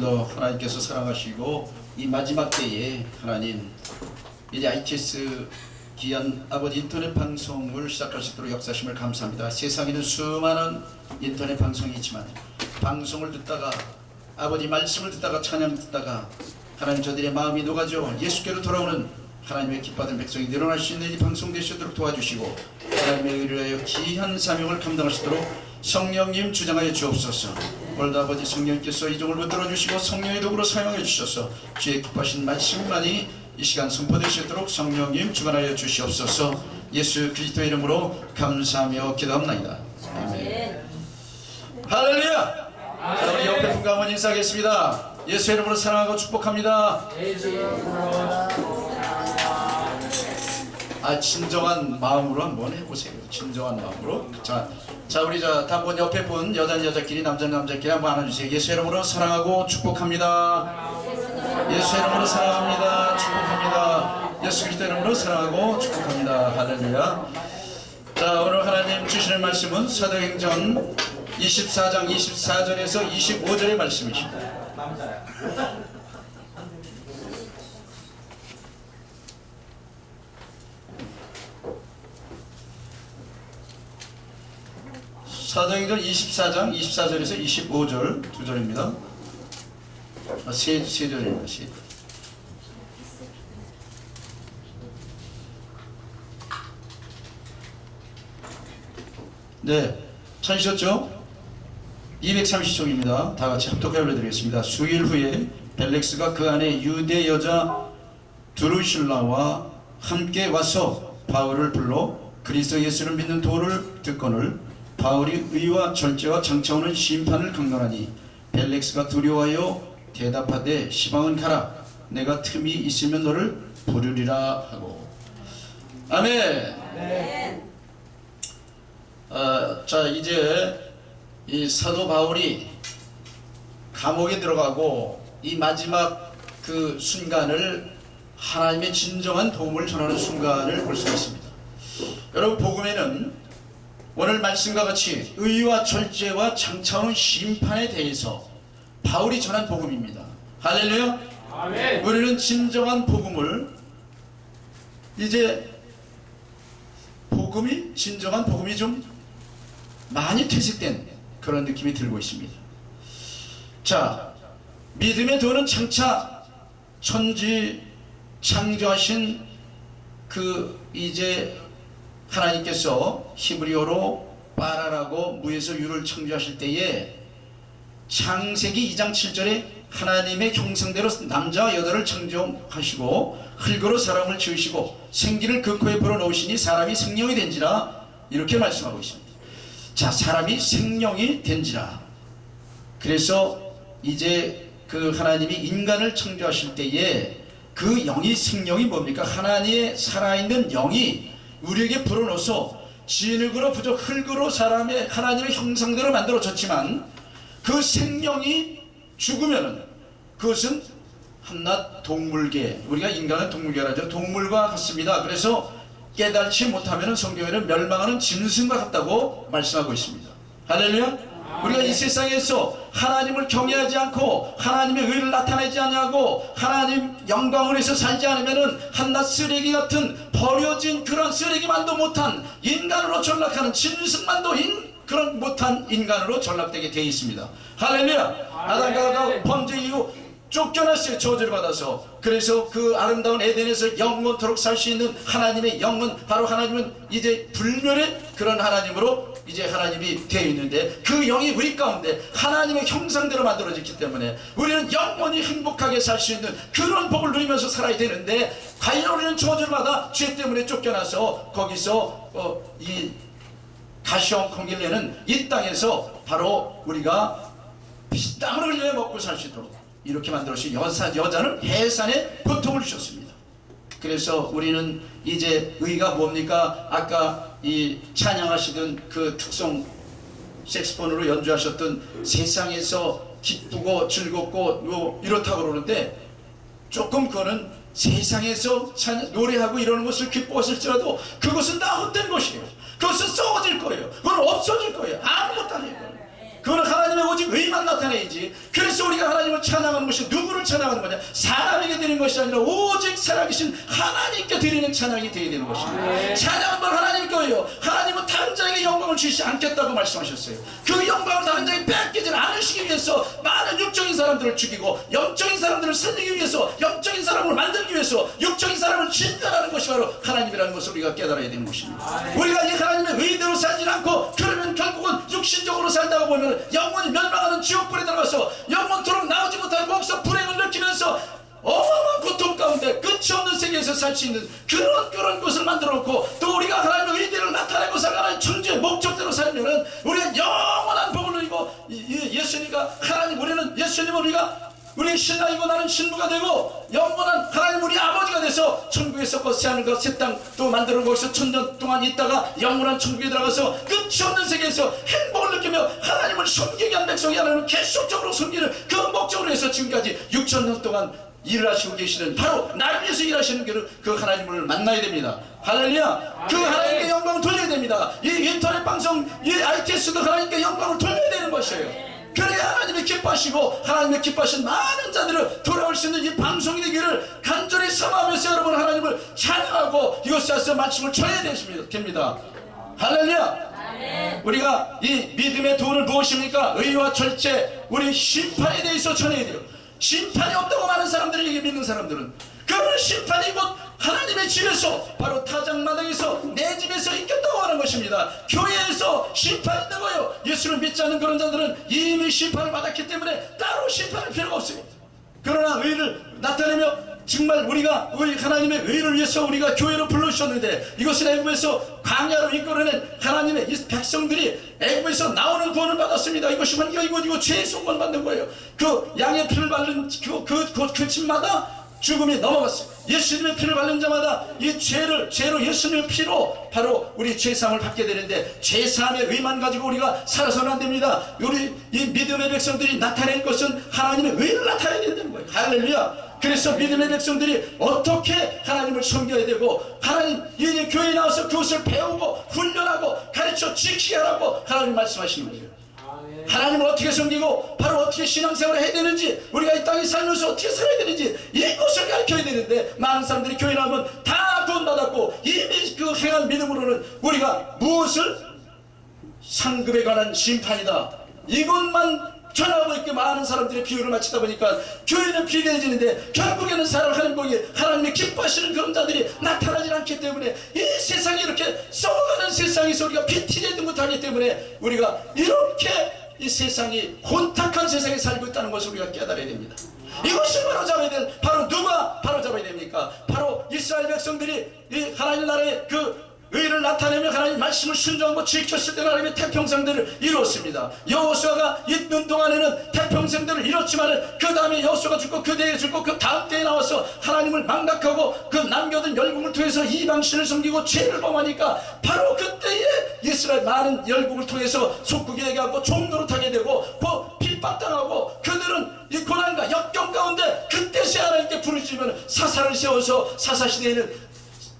오늘도 하나님께서 사랑하시고 이 마지막 때에 하나님 이제 ITS 귀한 아버지 인터넷 방송을 시작할 수 있도록 역사하심을 감사합니다. 세상에는 수많은 인터넷 방송이 있지만 방송을 듣다가 아버지 말씀을 듣다가 찬양 듣다가 하나님 저들의 마음이 녹아져 예수께로 돌아오는 하나님의 기뻐하는 백성이 늘어날 수 있는 이 방송 되시도록 도와주시고 하나님의 의를 위하여 귀한 사명을 감당할 수 있도록 성령님 주장하여 주옵소서. 오늘도 아버지 성령님께서 이 종을 붙들어 주시고 성령의 도구로 사용해 주셔서 주의 기뻐하신 말씀만이 이 시간 선포될 수 있도록 성령님 주관하여 주시옵소서. 예수 그리스도의 이름으로 감사하며 기도합나이다. 아멘. 할렐루야. 자, 우리 옆에 분과 한번 인사하겠습니다. 예수의 이름으로 사랑하고 축복합니다. 진정한 마음으로 한번 해보세요. 진정한 마음으로. 자 우리 한번 옆에 분 여자는 여자끼리 남자는 남자끼리 한번 안아주세요. 예수의 이름으로 사랑하고 축복합니다. 예수의 이름으로 사랑합니다. 축복합니다. 예수 그리스도 이름으로 사랑하고 축복합니다. 할렐루야. 자, 오늘 하나님 주시는 말씀은 사도행전 24장 24절에서 25절의 말씀이십니다. 사도행전 24장 24절에서 25절 두 절입니다. 세 절입니다. 세 절. 네, 찾으셨죠? 230쪽입니다. 다 같이 합독해 올려드리겠습니다. 수일 후에 벨렉스가 그 안에 유대 여자 드루실라와 함께 와서 바울을 불러 그리스도 예수를 믿는 도를 듣거늘 바울이 의와 절제와 장차오는 심판을 강론하니 벨렉스가 두려워하여 대답하되 시방은 가라. 내가 틈이 있으면 너를 부르리라 하고. 아멘. 네. 자, 이제 이 사도 바울이 감옥에 들어가고 이 마지막 그 순간을 하나님의 진정한 도움을 전하는 순간을 볼 수가 있습니다. 여러분, 복음에는 오늘 말씀과 같이 의와 절제와 장차오는 심판에 대해서 바울이 전한 복음입니다. 할렐루야. 아멘. 우리는 진정한 복음을 이제 진정한 복음이 좀 많이 퇴색된 그런 느낌이 들고 있습니다. 자, 믿음의 도는 장차 천지 창조하신 그 이제 하나님께서 히브리어로 빠라라고 무에서 유를 창조하실 때에 창세기 2장 7절에 하나님의 형상대로 남자와 여자를 창조하시고 흙으로 사람을 지으시고 생기를 그 코에 불어넣으시니 사람이 생명이 된지라 이렇게 말씀하고 있습니다. 자, 사람이 생명이 된지라. 그래서 이제 그 하나님이 인간을 창조하실 때에 그 영이 생명이 뭡니까? 하나님의 살아있는 영이 우리에게 불어넣어서 진흙으로 부족 흙으로 사람의 하나님의 형상대로 만들어졌지만 그 생명이 죽으면은 그것은 한낱 동물계, 우리가 인간은 동물계라죠. 동물과 같습니다. 그래서 깨달지 못하면 성경에는 멸망하는 짐승과 같다고 말씀하고 있습니다. 할렐루야. 우리가 이 세상에서 하나님을 경외하지 않고 하나님의 의를 나타내지 않냐고 하나님 영광을 위해서 살지 않으면 한낱 쓰레기 같은 버려진 그런 쓰레기만도 못한 인간으로 전락하는 짐승만도 그런 못한 인간으로 전락되게 되어 있습니다. 할렐루야. 아담과 범죄 이후 쫓겨났어요. 저주를 받아서. 그래서 그 아름다운 에덴에서 영원토록 살 수 있는 하나님의 영은 바로 하나님은 이제 불멸의 그런 하나님으로 이제 하나님이 되어 있는데 그 영이 우리 가운데 하나님의 형상대로 만들어졌기 때문에 우리는 영원히 행복하게 살 수 있는 그런 복을 누리면서 살아야 되는데 과연 우리는 저주를 받아 죄 때문에 쫓겨나서 거기서 이 가시온 콩길레는 이 땅에서 바로 우리가 피땀을 흘려 먹고 살 수 있도록 이렇게 만들어주신 여자는 해산의 고통을 주셨습니다. 그래서 우리는 이제 의가 뭡니까? 아까 이 찬양하시던 그 특송 색스폰으로 연주하셨던 세상에서 기쁘고 즐겁고 이렇다고 그러는데 조금 그거는 세상에서 노래하고 이러는 것을 기뻐했을지라도 그것은 다 헛된 것이에요. 그것은 썩어질 거예요. 그건 없어질 거예요. 아무것도 아닐 거예요. 그거는 하나님의 오직 의만 나타내야지. 그래서 우리가 하나님을 찬양하는 것이 누구를 찬양하는 거냐? 사람에게 드리는 것이 아니라 오직 살아계신 하나님께 드리는 찬양이 되어야 되는 것입니다. 찬양은 뭘 하나님 거예요. 하나님은 다른 자에게 영광을 주시지 않겠다고 말씀하셨어요. 그 영광을 다른 자에게 뺏기지 않으시기 위해서 많은 육적인 사람들을 죽이고 영적인 사람들을 살리기 위해서, 영적인 사람을 만들기 위해서 육적인 사람을 진멸하는 것이 바로 하나님이라는 것을 우리가 깨달아야 되는 것입니다. 우리가 이 하나님의 의대로 살지 않고 그러면 결국은 육신적으로 살다가 보면 영원히 멸망하는 지옥불에 들어가서 영원토록 나오지 못하고 거기서 불행을 느끼면서 어마어마한 고통 가운데 끝이 없는 세계에서 살 수 있는 그런 것을 만들어 놓고, 또 우리가 하나님의 의대를 나타내고 살아가는 천주의 목적대로 살면은 우리가 영원한 복을 누리고, 예수님과 하나님, 우리는 예수님은 우리 신랑이고 나는 신부가 되고 영원한 하나님 우리 아버지가 돼서 천국에서 그 새하늘과 새 땅 또 만들어 거기서 천년 동안 있다가 영원한 천국에 들어가서 끝이 없는 세계에서 행복을 느끼며 하나님을 섬기게 한 백성이 하나님을 계속적으로 섬기는 그 목적으로 해서 지금까지 6,000년 동안 일을 하시고 계시는, 바로 나를 위해서 일하시는 그 하나님을 만나야 됩니다. 할렐루야. 그 하나님께 영광을 돌려야 됩니다. 이 인터넷 방송, 이 ITS도 하나님께 영광을 돌려야 되는 것이에요. 그래야 하나님이 기뻐하시고 하나님의 기뻐하신 많은 자들을 돌아올 수 있는 이 방송이 되기를 간절히 사모하면서 여러분 하나님을 찬양하고 이것에서 말씀을 전해야 됩니다. 할렐루야. 우리가 이 믿음의 도는 무엇입니까? 의와 절제, 우리 심판에 대해서 전해야 돼요. 심판이 없다고 많은 사람들이 믿는 사람들은, 그러면 심판이 곧 하나님의 집에서, 바로 타작마당에서, 내 집에서 있겠다고 하는 것입니다. 교회에서 심판이 있는 거예요. 예수를 믿지 않는 그런 자들은 이미 심판을 받았기 때문에 따로 심판할 필요가 없습니다. 그러나 의를 나타내며 정말 우리가 하나님의 의를 위해서 우리가 교회로 불러주셨는데, 이것은 애굽에서 광야로 이끌어낸 하나님의 이 백성들이 애굽에서 나오는 구원을 받았습니다. 이것이 이거 죄의 속건 받는 거예요. 그 양의 피를 바른 그 집마다 죽음이 넘어갔어요. 예수님의 피를 바른 자마다 이 죄로 예수님의 피로 바로 우리 죄사함을 받게 되는데, 죄사함의 의만 가지고 우리가 살아서는 안 됩니다. 우리 이 믿음의 백성들이 나타낼 것은 하나님의 의를 나타내야 된다는 거예요. 할렐루야. 그래서 믿음의 백성들이 어떻게 하나님을 섬겨야 되고, 하나님 이 교회에 나와서 그것을 배우고 훈련하고 가르쳐 지키게 하라고 하나님 말씀하시는 거예요. 하나님을 어떻게 섬기고 바로 어떻게 신앙생활을 해야 되는지, 우리가 이 땅에 살면서 어떻게 살아야 되는지 이것을 가르쳐야 되는데, 많은 사람들이 교회 나오면 다 구원받았고 이미 그 행한 믿음으로는 우리가 무엇을, 상급에 관한 심판이다, 이것만 전하고 있게 많은 사람들의 비유를 마치다 보니까 교회는 비대해지는데, 결국에는 살아가는 복이 하나님의 기뻐하시는 그런 자들이 나타나지 않기 때문에, 이 세상이 이렇게 썩어가는 세상에서 우리가 비티내지 못하기 때문에 우리가 이렇게 이 세상이 혼탁한 세상에 살고 있다는 것을 우리가 깨달아야 됩니다. 이것을 바로잡아야 될, 바로 누가 바로잡아야 됩니까? 바로 이스라엘 백성들이 이 하나님 나라의 그 의를 나타내며 하나님 말씀을 순종하고 지켰을 때 하나님의 태평성들을 이루었습니다. 여호수아가 있는 동안에는 태평성들을 이뤘지만, 그 다음에 여호수아가 죽고 그 대에 죽고 그 다음 때에 나와서 하나님을 망각하고 그 남겨둔 열국을 통해서 이방신을 섬기고 죄를 범하니까, 바로 그때에 이스라엘 많은 열국을 통해서 속국에게 하고 종노릇하게 되고 핍박당하고, 그들은 이 고난과 역경 가운데 그때서 하나님께 부르짖으면 사사를 세워서 사사시대에는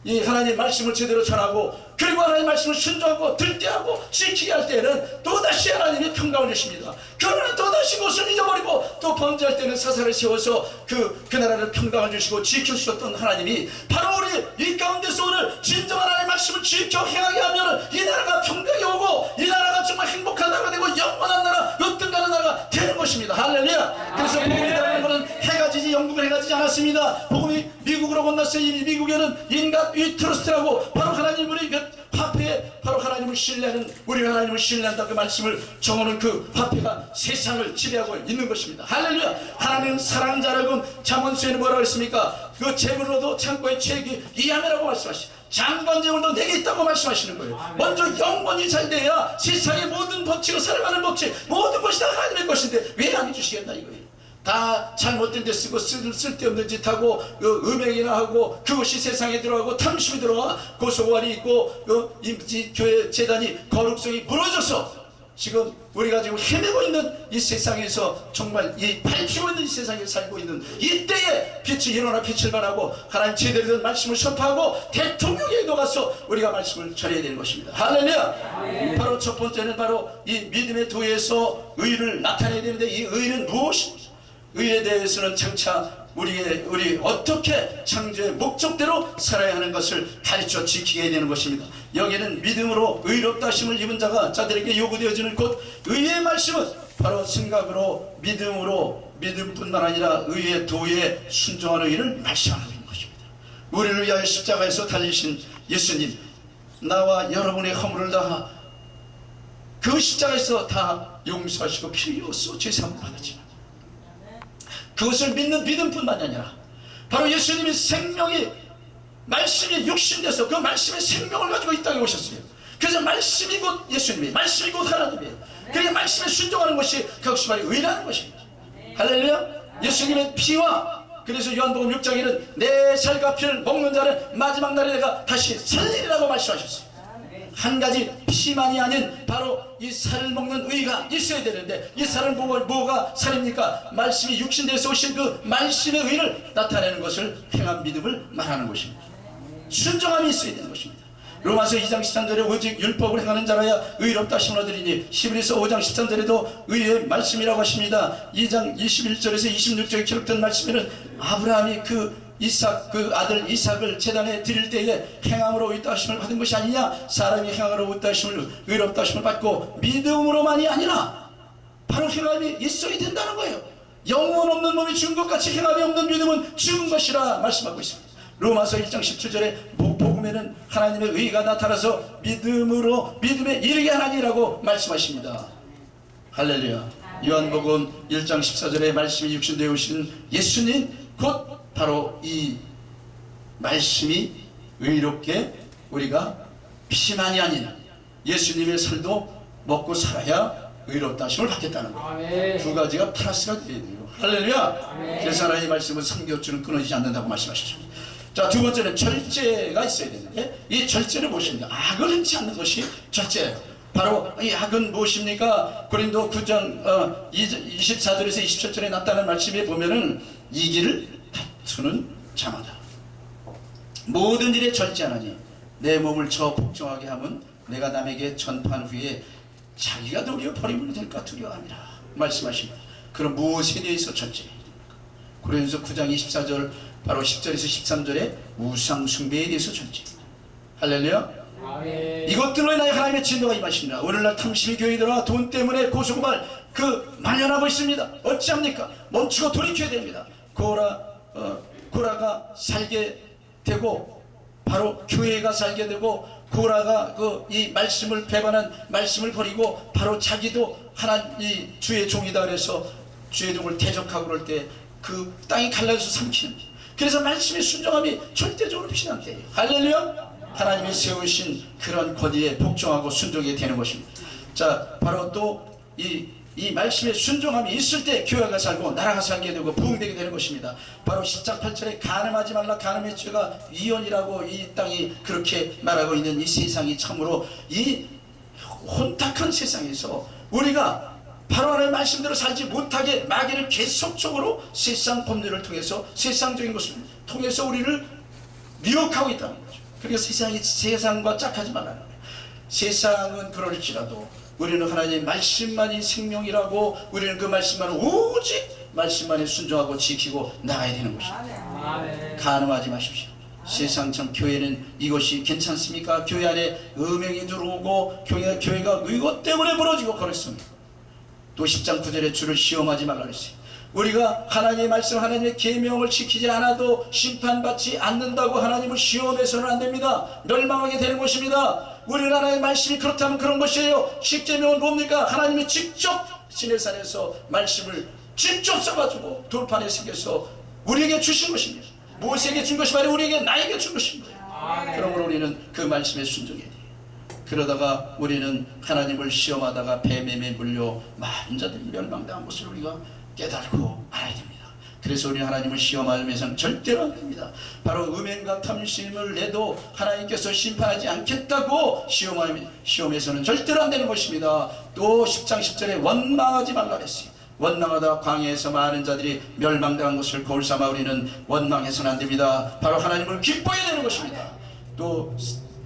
이 하나님 말씀을 제대로 전하고, 그리고 하나님 말씀을 순종하고 들대하고 지키게 할 때는 또다시 하나님이 평강을 주십니다. 그러나 또다시 그것을 잊어버리고 또 범죄할 때는 사사를 세워서 그 나라를 평강을 주시고 지켜주셨던 하나님이, 바로 우리 이 가운데서 오늘 진정한 하나님의 말씀을 지켜 행하게 하면 이 나라가 평강이 오고 이 나라가 정말 행복한 나라가 되고 영원한 나라, 으뜸가는 나라가 되는 것입니다. 할렐루야. 그래서 복음이라는 것은 해가 지지 영국은 해가 지지 않았습니다. 복음이 미국으로 건넜어요. 이 미국에는 인간 이 트러스트라고, 바로 하나님 우리 화폐에 바로 하나님을 신뢰하는, 우리 하나님을 신뢰한다 그 말씀을 정하는 그 화폐가 세상을 지배하고 있는 것입니다. 할렐루야. 하나님은 사랑자라고 잠언서에는 뭐라고 했습니까? 그 재물로도 창고에 채기 이하매라고 말씀하시죠. 장관 재물도 내게 있다고 말씀하시는 거예요. 먼저 영혼이 잘 돼야 세상의 모든 법칙을 살아가는 법칙, 모든 것이 다 하나님의 것인데 왜 안 해주시겠나 이거예요. 다 잘못된 데 쓰고 쓸데없는 짓 하고 음행이나 하고 그것이 세상에 들어가고 탐심이 들어가 고소관이 있고 이 교회 재단이 거룩성이 무너져서 지금 우리가 지금 헤매고 있는 이 세상에서 정말 이 밟히고 있는 이 세상에 살고 있는 이때에 빛이 일어나 빛을 발하고 하나님 제대로 된 말씀을 선포하고 대통령에도 가서 우리가 말씀을 전해야 되는 것입니다. 할렐루야. 바로 첫 번째는 바로 이 믿음의 도에서 의를 나타내야 되는데, 이 의는 무엇입니까? 의에 대해서는 장차 우리 어떻게 창조의 목적대로 살아야 하는 것을 가르쳐 지키게 되는 것입니다. 여기는 믿음으로 의롭다 하심을 입은 자들에게 요구되어지는 곧 의의 말씀은 바로 생각으로 믿음뿐만 아니라 의의 도에 순종하는 의를 말씀하는 것입니다. 우리를 위하여 십자가에서 달리신 예수님, 나와 여러분의 허물을 다 그 십자가에서 다 용서하시고 피로써 죄사함을 받았지만, 그것을 믿는 믿음뿐만 아니라 바로 예수님이 말씀이 육신돼서 그 말씀의 생명을 가지고 이 땅에 오셨어요. 그래서 말씀이 곧 예수님이에요. 말씀이 곧 하나님이에요. 그러니까 말씀에 순종하는 것이 그것이 바로 의라는 것입니다. 할렐루야. 예수님의 피와, 그래서 요한복음 6장에는 내 살과 피를 먹는 자는 마지막 날에 내가 다시 살리리라고 말씀하셨어요. 한 가지 피만이 아닌 바로 이 살을 먹는 의가 있어야 되는데, 이 살은 뭐가 살입니까? 말씀이 육신돼서 오신 그 말씀의 의를 나타내는 것을 행한 믿음을 말하는 것입니다. 순종함이 있어야 되는 것입니다. 로마서 2장 13절에 오직 율법을 행하는 자라야 의롭다 하심을 얻으리니, 히브리서 5장 13절에도 의의 말씀이라고 하십니다. 2장 21절에서 26절에 기록된 말씀에는 아브라함이 그 아들 이삭을 제단에 드릴 때에 행함으로 의롭다 하심을 받은 것이 아니냐, 사람이 행함으로 의롭다 하심을 받고 믿음으로만이 아니라 바로 행함이 있어야 된다는 거예요. 영혼 없는 몸이 죽은 것 같이 행함이 없는 믿음은 죽은 것이라 말씀하고 있습니다. 로마서 1장 17절에 복음에는 하나님의 의가 나타나서 믿음에 이르게 하나니라고 말씀하십니다. 할렐루야. 요한복음 1장 14절에 말씀이 육신되어 오신 예수님, 곧 바로 이 말씀이 의롭게 우리가 피만이 아닌 예수님의 살도 먹고 살아야 의롭다 하심을 받겠다는 거예요. 두 가지가 플러스가 되어야 돼요. 할렐루야. 그래서 하나님의 말씀은 삼겹줄은 끊어지지 않는다고 말씀하셨습니다. 자, 두 번째는 절제가 있어야 되는데, 이 절제는 무엇입니까? 악을 행치 않는 것이 절제예요. 바로 이 악은 무엇입니까? 고린도 9장 24절에서 27절에 나타난 말씀에 보면은 이기를 다투는 자마다 모든 일에 절제하나니 내 몸을 저 복종하게 하면 내가 남에게 전파한 후에 자기가 도리어 버림을 될까 두려워함이라 말씀하십니다. 그럼 무엇에 대해서 절제해야 됩니까? 고린도서 9장 24절 바로 10절에서 13절에 우상 숭배에 대해서 절제합니다. 할렐루야. 이것들로 인하여 하나님의 진노가 임하십니다. 오늘날 탐심이 교회에 들어와 돈 때문에 고소고발 만연하고 있습니다. 어찌합니까? 멈추고 돌이켜야 됩니다. 고라가 살게 되고 바로 교회가 살게 되고, 고라가 이 말씀을 배반한 말씀을 버리고 바로 자기도 이 주의 종이다 그래서 주의 종을 대적하고 그럴 때 그 땅이 갈라져서 삼키는, 그래서 말씀의 순종함이 절대적으로 필요한 때예요. 할렐루야. 하나님이 세우신 그런 권위에 복종하고 순종이 되는 것입니다. 자, 바로 또 이 말씀의 순종함이 있을 때 교회가 살고 나라가 살게 되고 부흥되게 되는 것입니다. 바로 10장 8절에 가늠하지 말라, 가늠의 죄가 위헌이라고 이 땅이 그렇게 말하고 있는 이 세상이 참으로 이 혼탁한 세상에서 우리가 바로 하나님의 말씀대로 살지 못하게 마귀는 계속적으로 세상 법률을 통해서, 세상적인 것을 통해서 우리를 미혹하고 있다는 거죠. 그러니까 세상과 짝하지 말라는 거예요. 세상은 그럴지라도 우리는 하나님의 말씀만이 생명이라고, 우리는 그 말씀만 오직 말씀만에 순종하고 지키고 나가야 되는 것입니다. 간음하지 마십시오. 세상 참 교회는 이것이 괜찮습니까? 교회 안에 음행이 들어오고 교회가 이것 때문에 무너지고 그랬습니다. 또 10장 9절에 주를 시험하지 말라 그랬어요. 우리가 하나님의 말씀, 하나님의 계명을 지키지 않아도 심판받지 않는다고 하나님을 시험해서는 안 됩니다. 멸망하게 되는 것입니다. 우리나라의 말씀이 그렇다면 그런 것이에요. 십계명은 뭡니까? 하나님이 직접 시내산에서 말씀을 직접 써가지고 돌판에 새겨서 우리에게 주신 것입니다. 모세에게 준 것이 아니라 우리에게, 나에게 준 것입니다. 그러므로 우리는 그 말씀에 순종해야 돼요. 그러다가 우리는 하나님을 시험하다가 뱀에 물려 많은 자들이 멸망당한 것을 우리가 깨달고 알아야 됩니다. 그래서 우리 하나님을 시험할 위해서는 절대로 안 됩니다. 바로 음행과 탐심을 내도 하나님께서 심판하지 않겠다고 시험에서는 절대로 안 되는 것입니다. 또 10장 10절에 원망하지 말라 그랬어요. 원망하다 광야에서 많은 자들이 멸망당한 것을 거울 삼아 우리는 원망해서는 안 됩니다. 바로 하나님을 기뻐해야 되는 것입니다. 또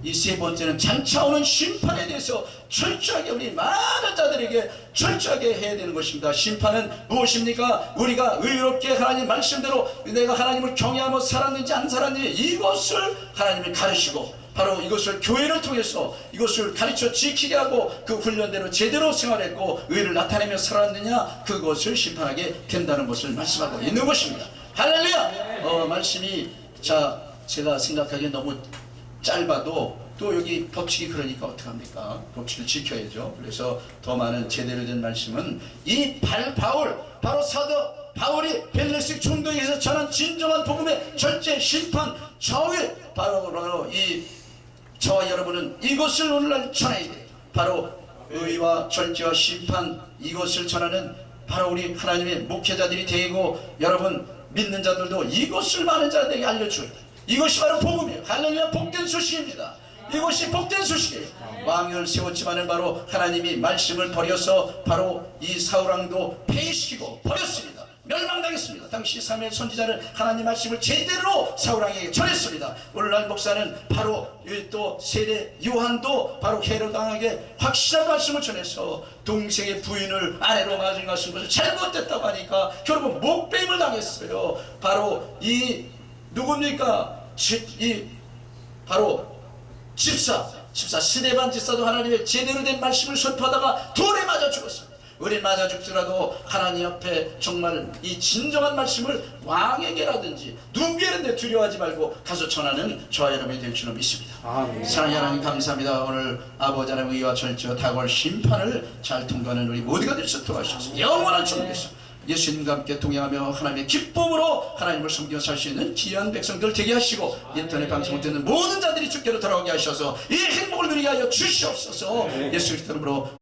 이 세 번째는 장차 오는 심판에 대해서 철저하게 우리 많은 자들에게 철저하게 해야 되는 것입니다. 심판은 무엇입니까? 우리가 의롭게 하나님 말씀대로 내가 하나님을 경외하며 살았는지 안 살았는지 이것을 하나님이 가르치고 바로 이것을 교회를 통해서 이것을 가르쳐 지키게 하고 그 훈련대로 제대로 생활했고 의를 나타내며 살았느냐 그것을 심판하게 된다는 것을 말씀하고 있는 것입니다. 할렐루야! 말씀이 제가 생각하기에 너무 짧아도 또 여기 법칙이 그러니까 어떡합니까? 법칙을 지켜야죠. 그래서 더 많은 제대로 된 말씀은 이 바울 바로 사도 바울이 벨레스 총독에서 전한 진정한 복음의 절제 심판 저의 바로 이 저와 여러분은 이것을 오늘날 전해야 돼요. 바로 의와 절제와 심판 이것을 전하는 바로 우리 하나님의 목회자들이 되고 여러분 믿는 자들도 이것을 많은 자들에게 알려줘야 돼요. 이것이 바로 복음이에요. 할렐루야. 복된 소식입니다. 이것이 복된 소식이에요. 왕을 세웠지만은 바로 하나님이 말씀을 버려서 바로 이 사울왕도 폐위시키고 버렸습니다. 멸망당했습니다. 당시 사무엘 선지자는 하나님 말씀을 제대로 사울왕에게 전했습니다. 오늘날 목사는 바로 또 세례 요한도 바로 헤롯왕에게 확실한 말씀을 전해서 동생의 부인을 아내로 맞은 것을 잘못됐다고 하니까 결국 목배임을 당했어요. 바로 이 누굽니까? 바로 집사 스데반 집사도 하나님의 제대로 된 말씀을 선포하다가 돌에 맞아 죽었습니다. 우리 맞아 죽더라도 하나님 앞에 정말 이 진정한 말씀을 왕에게라든지 누구에게 두려워하지 말고 가서 전하는 저와 여러분이 될 줄로 믿습니다. 사랑하는 하나님 감사합니다. 오늘 아버지 하나님의 의와 절제와 다가올 심판을 잘 통과하는 우리 모두가 될 수 있도록 하셔서 영원한 주님께서 예수님과 함께 동행하며 하나님의 기쁨으로 하나님을 섬겨 살 수 있는 귀한 백성들 되게 하시고 인터넷 방송을 듣는 모든 자들이 주께로 돌아오게 하셔서 이 행복을 누리게 하여 주시옵소서. 예수 그리스도 이름으로